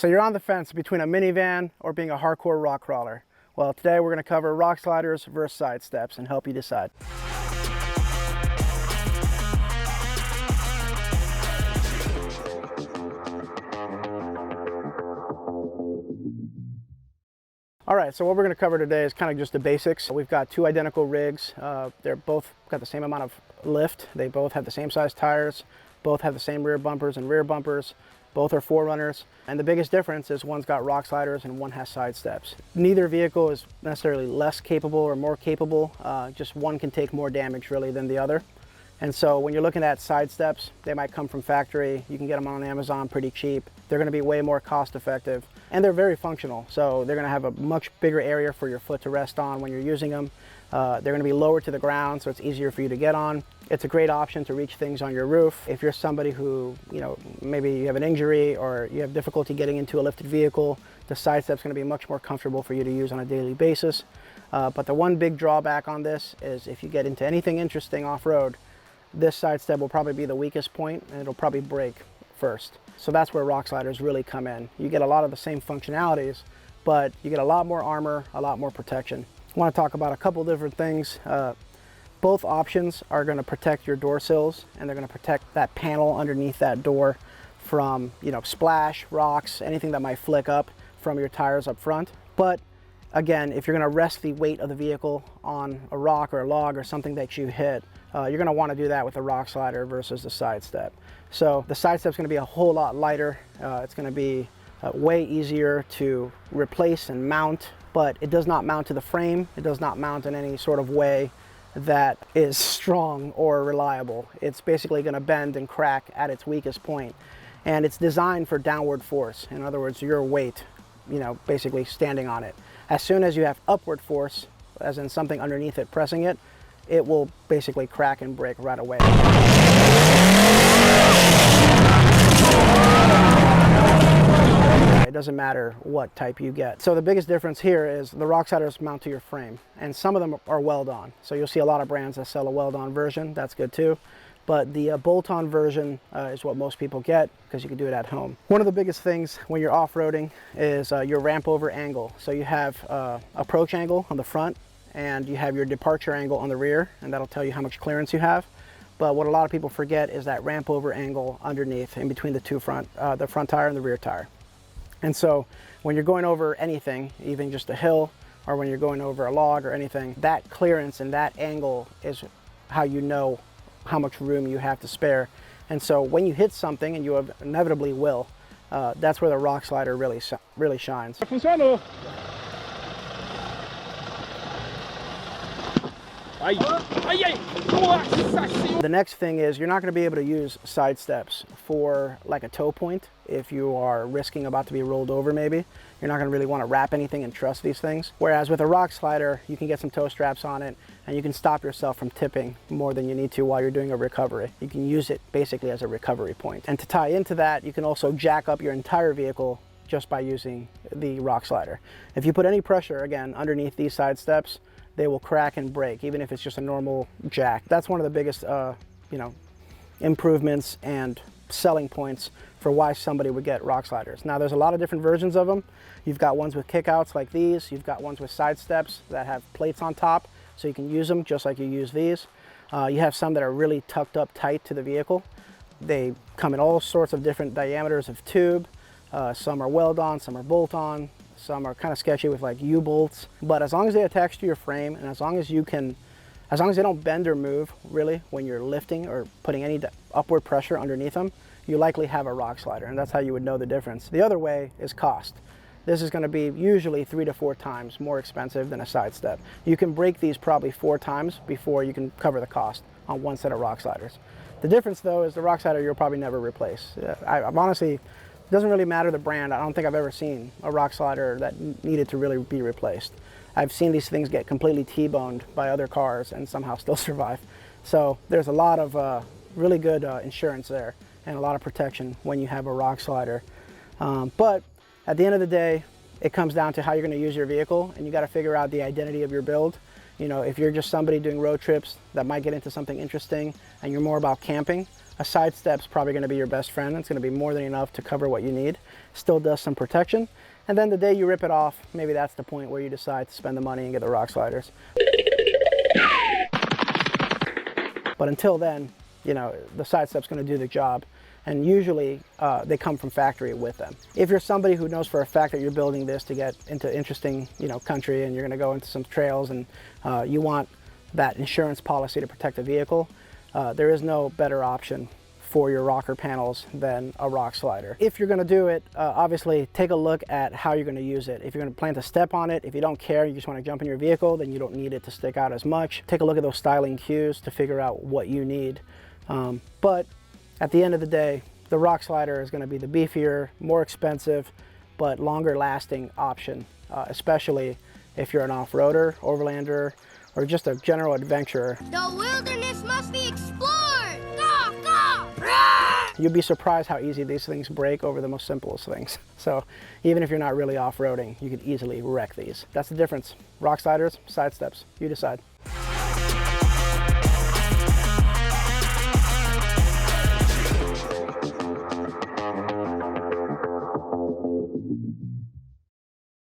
So you're on the fence between a minivan or being a hardcore rock crawler. Well, today we're going to cover rock sliders versus side steps and help you decide. All right, so what we're going to cover today is kind of just the basics. We've got two identical rigs. They're both got the same amount of lift. They both have the same size tires. Both have the same rear bumpers and rear bumpers. Both are 4Runners. And the biggest difference is one's got rock sliders and one has side steps. Neither vehicle is necessarily less capable or more capable. Just one can take more damage really than the other. And so when you're looking at side steps, they might come from factory. You can get them on Amazon pretty cheap. They're going to be way more cost effective and they're very functional. So they're going to have a much bigger area for your foot to rest on when you're using them. They're going to be lower to the ground, so it's easier for you to get on. It's a great option to reach things on your roof. If you're somebody who, maybe you have an injury or you have difficulty getting into a lifted vehicle, the side step's going to be much more comfortable for you to use on a daily basis. But the one big drawback on this is if you get into anything interesting off-road, this side step will probably be the weakest point and it'll probably break first. So that's where rock sliders really come in. You get a lot of the same functionalities, but you get a lot more armor, a lot more protection. I want to talk about a couple different things. Both options are going to protect your door sills and they're going to protect that panel underneath that door from, splash, rocks, anything that might flick up from your tires up front. But again, if you're going to rest the weight of the vehicle on a rock or a log or something that you hit, you're going to want to do that with a rock slider versus the side step. So the side step is going to be a whole lot lighter. It's going to be way easier to replace and mount, but it does not mount to the frame. It does not mount in any sort of way that is strong or reliable. It's basically going to bend and crack at its weakest point. And it's designed for downward force. In other words, your weight, basically standing on it. As soon as you have upward force, as in something underneath it pressing it, it will basically crack and break right away. It doesn't matter what type you get. So the biggest difference here is the rock sliders mount to your frame, and some of them are weld-on. So you'll see a lot of brands that sell a weld-on version. That's good too. But the bolt-on version is what most people get because you can do it at home. One of the biggest things when you're off-roading is your ramp over angle. So you have approach angle on the front and you have your departure angle on the rear, and that'll tell you how much clearance you have. But what a lot of people forget is that ramp over angle underneath in between the the front tire and the rear tire. And so when you're going over anything, even just a hill, or when you're going over a log or anything, that clearance and that angle is how you know how much room you have to spare. And so when you hit something, and you inevitably will, that's where the rock slider really shines. The next thing is you're not going to be able to use side steps for like a tow point if you are risking about to be rolled over maybe. You're not going to really want to wrap anything and truss these things. Whereas with a rock slider, you can get some tow straps on it and you can stop yourself from tipping more than you need to while you're doing a recovery. You can use it basically as a recovery point. And to tie into that, you can also jack up your entire vehicle just by using the rock slider. If you put any pressure, again, underneath these side steps, they will crack and break, even if it's just a normal jack. That's one of the biggest, improvements and selling points for why somebody would get rock sliders. Now, there's a lot of different versions of them. You've got ones with kickouts like these. You've got ones with side steps that have plates on top, so you can use them just like you use these. You have some that are really tucked up tight to the vehicle. They come in all sorts of different diameters of tube. Some are weld-on, some are bolt-on. Some are kind of sketchy with like U-bolts, but as long as they attach to your frame and as long as they don't bend or move really when you're lifting or putting any upward pressure underneath them, you likely have a rock slider, and that's how you would know the difference. The other way is cost. This is going to be usually 3 to 4 times more expensive than a side step. You can break these probably 4 times before you can cover the cost on one set of rock sliders. The difference though is the rock slider you'll probably never replace. I'm honestly, it doesn't really matter the brand. I don't think I've ever seen a rock slider that needed to really be replaced. I've seen these things get completely T-boned by other cars and somehow still survive. So there's a lot of really good insurance there and a lot of protection when you have a rock slider. But at the end of the day, it comes down to how you're going to use your vehicle, and you got to figure out the identity of your build. If you're just somebody doing road trips that might get into something interesting and you're more about camping, A side step's probably going to be your best friend. It's going to be more than enough to cover what you need. Still does some protection. And then the day you rip it off, maybe that's the point where you decide to spend the money and get the rock sliders. But until then, you know, the side step's going to do the job. And usually they come from factory with them. If you're somebody who knows for a fact that you're building this to get into interesting, you know, country, and you're going to go into some trails, and you want that insurance policy to protect the vehicle, there is no better option for your rocker panels than a rock slider. If you're going to do it, obviously take a look at how you're going to use it. If you're going to plan to step on it, if you don't care, you just want to jump in your vehicle, then you don't need it to stick out as much. Take a look at those styling cues to figure out what you need. But at the end of the day, the rock slider is going to be the beefier, more expensive, but longer lasting option, especially if you're an off-roader, overlander, or just a general adventurer. The wilderness must be explored! Go, go! You'd be surprised how easy these things break over the most simplest things. So even if you're not really off-roading, you could easily wreck these. That's the difference. Rock sliders, side steps, you decide.